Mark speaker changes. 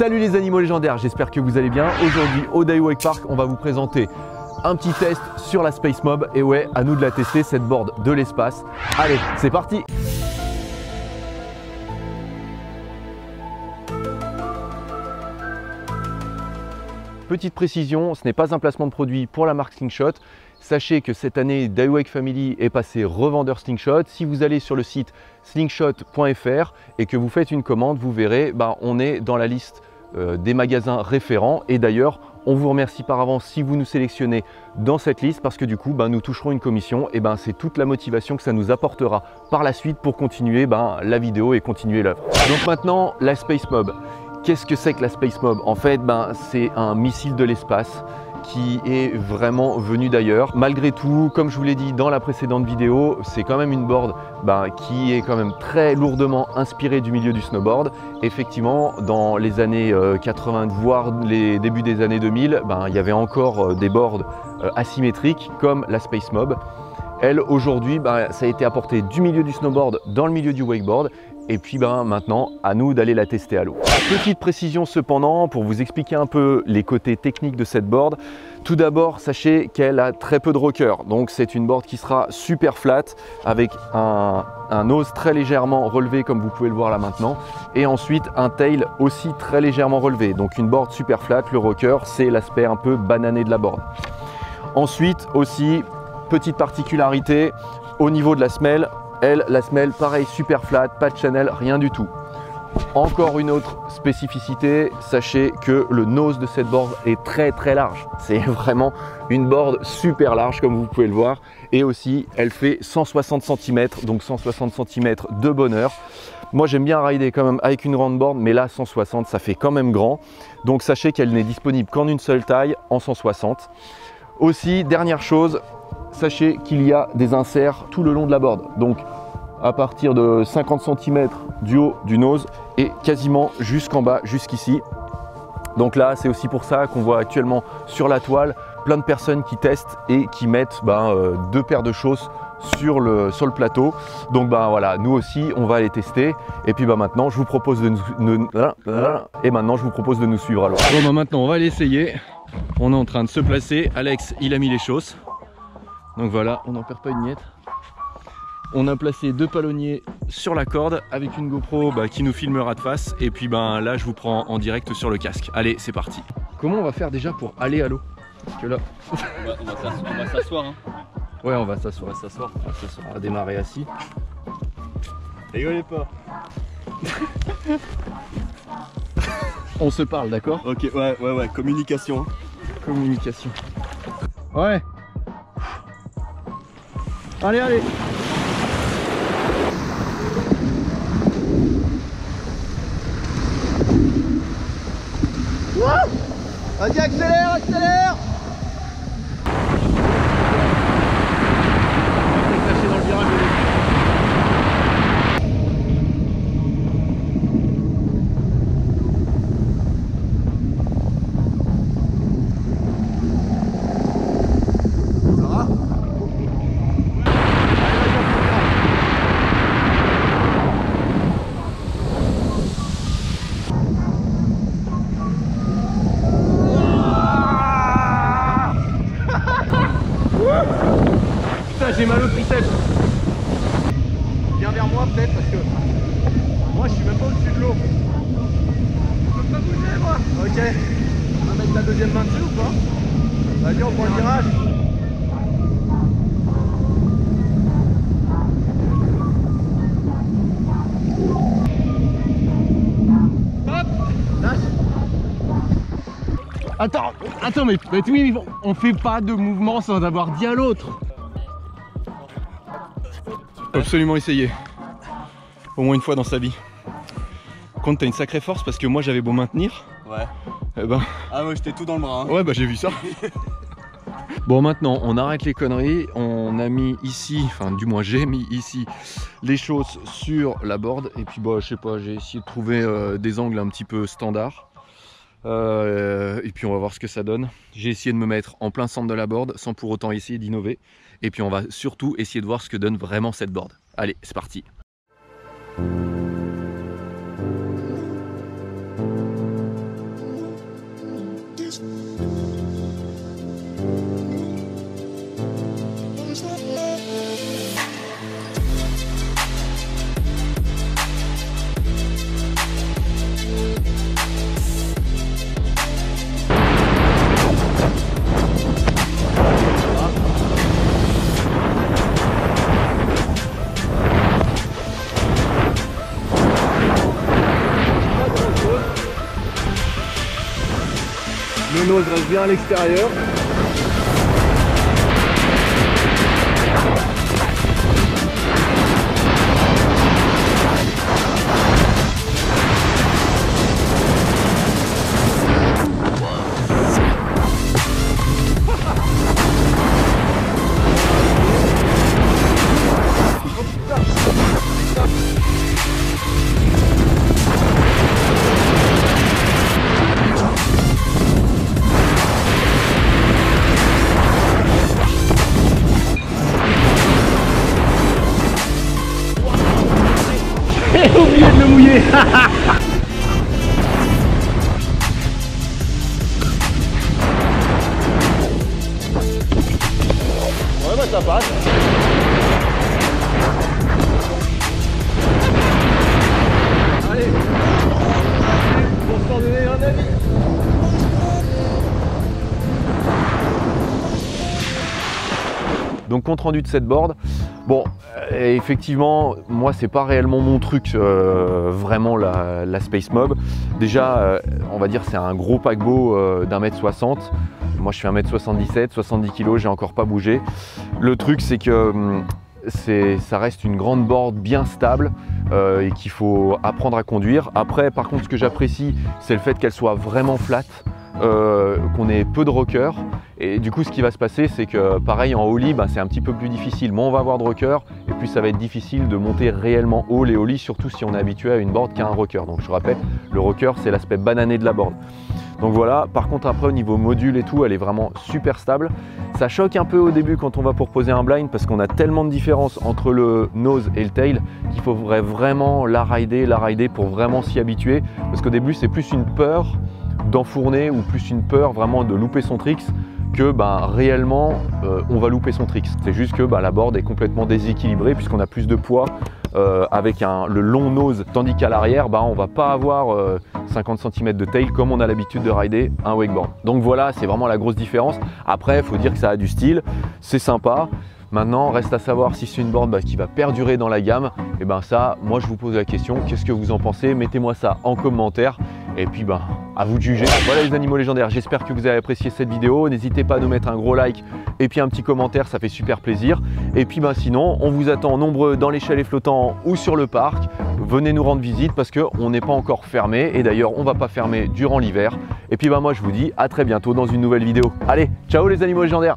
Speaker 1: Salut les animaux légendaires, j'espère que vous allez bien. Aujourd'hui au Daiwa Wake Park, on va vous présenter un petit test sur la Space Mob. Et ouais, à nous de la tester, cette board de l'espace. Allez, c'est parti! Petite précision, ce n'est pas un placement de produit pour la marque Slingshot. Sachez que cette année, Daiwa Wake Family est passé revendeur Slingshot. Si vous allez sur le site slingshot.fr et que vous faites une commande, vous verrez, on est dans la liste des magasins référents. Et d'ailleurs, on vous remercie par avance si vous nous sélectionnez dans cette liste parce que du coup, nous toucherons une commission. Et c'est toute la motivation que ça nous apportera par la suite pour continuer la vidéo et continuer l'œuvre. Donc maintenant, la Space Mob. Qu'est-ce que c'est que la Space Mob? En fait, c'est un missile de l'espace qui est vraiment venu d'ailleurs. Malgré tout, comme je vous l'ai dit dans la précédente vidéo, c'est quand même une board qui est quand même très lourdement inspirée du milieu du snowboard. Effectivement, dans les années 80, voire les débuts des années 2000, il y avait encore des boards asymétriques comme la Space Mob. Elle, aujourd'hui, ça a été apporté du milieu du snowboard dans le milieu du wakeboard. Et puis maintenant, à nous d'aller la tester à l'eau. Petite précision cependant, pour vous expliquer un peu les côtés techniques de cette board. Tout d'abord, sachez qu'elle a très peu de rocker. Donc c'est une board qui sera super flat, avec un nose très légèrement relevé, comme vous pouvez le voir là maintenant. Et ensuite, un tail aussi très légèrement relevé. Donc une board super flat, le rocker, c'est l'aspect un peu banané de la board. Ensuite aussi, petite particularité, au niveau de la semelle. La semelle, pareil, super flat, pas de channel, rien du tout. Encore une autre spécificité, sachez que le nose de cette board est très large. C'est vraiment une board super large comme vous pouvez le voir. Et aussi, elle fait 160 cm, donc 160 cm de bonheur. Moi, j'aime bien rider quand même avec une round board, mais là, 160, ça fait quand même grand. Donc sachez qu'elle n'est disponible qu'en une seule taille, en 160. Aussi, dernière chose, sachez qu'il y a des inserts tout le long de la board. Donc à partir de 50 cm du haut du nose et quasiment jusqu'en bas, jusqu'ici. Donc là, c'est aussi pour ça qu'on voit actuellement sur la toile plein de personnes qui testent et qui mettent deux paires de chausses sur le plateau. Donc voilà, nous aussi on va aller tester. Et puis maintenant je vous propose de nous suivre alors. Bon maintenant on va aller essayer. On est en train de se placer. Alex il a mis les chausses. Donc voilà, on n'en perd pas une miette. On a placé deux palonniers sur la corde avec une GoPro qui nous filmera de face. Et puis là je vous prends en direct sur le casque. Allez, c'est parti. Comment on va faire déjà pour aller à l'eau? Parce que là... on va s'asseoir. Hein. Ouais, on va s'asseoir. On va démarrer assis. Rigolez pas. On se parle, d'accord?
Speaker 2: Ok, ouais, communication.
Speaker 1: Communication. Ouais. Allez. Vas-y, accélère. Dans le virage. Ça va? Putain, j'ai mal au triceps. Viens vers moi peut-être parce que moi je suis même pas au-dessus de l'eau. Je peux pas bouger moi. Ok. On va mettre la deuxième main dessus ou pas? Vas-y, on prend le virage. Hop, lâche. Attends, mais oui, on fait pas de mouvement sans avoir dit à l'autre. Faut absolument essayer. Au moins une fois dans sa vie. Par contre, t'as une sacrée force parce que moi j'avais beau maintenir. Ouais.
Speaker 2: Ah ouais, j'étais tout dans le bras. Hein.
Speaker 1: Ouais, j'ai vu ça. Bon, maintenant on arrête les conneries. On a mis ici, enfin du moins j'ai mis ici les chausses sur la board. Et puis je sais pas, j'ai essayé de trouver des angles un petit peu standards. Et puis on va voir ce que ça donne. J'ai essayé de me mettre en plein centre de la board sans pour autant essayer d'innover. Et puis on va surtout essayer de voir ce que donne vraiment cette board. Allez, c'est parti. nose reste bien à l'extérieur. J'ai oublié de le mouiller. Ouais bah ça passe. Allez, pour s'en donner un avis. Donc compte rendu de cette board. Bon, effectivement, moi c'est pas réellement mon truc, vraiment la Space Mob. Déjà, on va dire c'est un gros paquebot d'1m60. Moi je fais 1m77, 70 kg, j'ai encore pas bougé. Le truc c'est que ça reste une grande board bien stable et qu'il faut apprendre à conduire. Après, par contre, ce que j'apprécie, c'est le fait qu'elle soit vraiment flat. Qu'on ait peu de rockers et du coup ce qui va se passer c'est que pareil en ollie c'est un petit peu plus difficile, moins on va avoir de rockers et puis ça va être difficile de monter réellement haut les ollies, surtout si on est habitué à une board qui a un rocker. Donc je rappelle, le rocker c'est l'aspect banané de la board. Donc voilà, par contre après au niveau module et tout, elle est vraiment super stable. Ça choque un peu au début quand on va pour poser un blind parce qu'on a tellement de différence entre le nose et le tail qu'il faudrait vraiment la rider pour vraiment s'y habituer, parce qu'au début c'est plus une peur d'enfourner ou plus une peur vraiment de louper son tricks que réellement on va louper son tricks. C'est juste que la board est complètement déséquilibrée puisqu'on a plus de poids avec le long nose, tandis qu'à l'arrière on va pas avoir 50 cm de tail comme on a l'habitude de rider un wakeboard. Donc voilà, c'est vraiment la grosse différence. Après il faut dire que ça a du style, c'est sympa. Maintenant, reste à savoir si c'est une board qui va perdurer dans la gamme. Et ça, moi je vous pose la question, qu'est-ce que vous en pensez? Mettez-moi ça en commentaire. Et puis à vous de juger. Voilà les animaux légendaires, j'espère que vous avez apprécié cette vidéo. N'hésitez pas à nous mettre un gros like et puis un petit commentaire, ça fait super plaisir. Et puis sinon, on vous attend nombreux dans les chalets flottants ou sur le parc. Venez nous rendre visite parce qu'on n'est pas encore fermé. Et d'ailleurs, on ne va pas fermer durant l'hiver. Et puis moi je vous dis à très bientôt dans une nouvelle vidéo. Allez, ciao les animaux légendaires!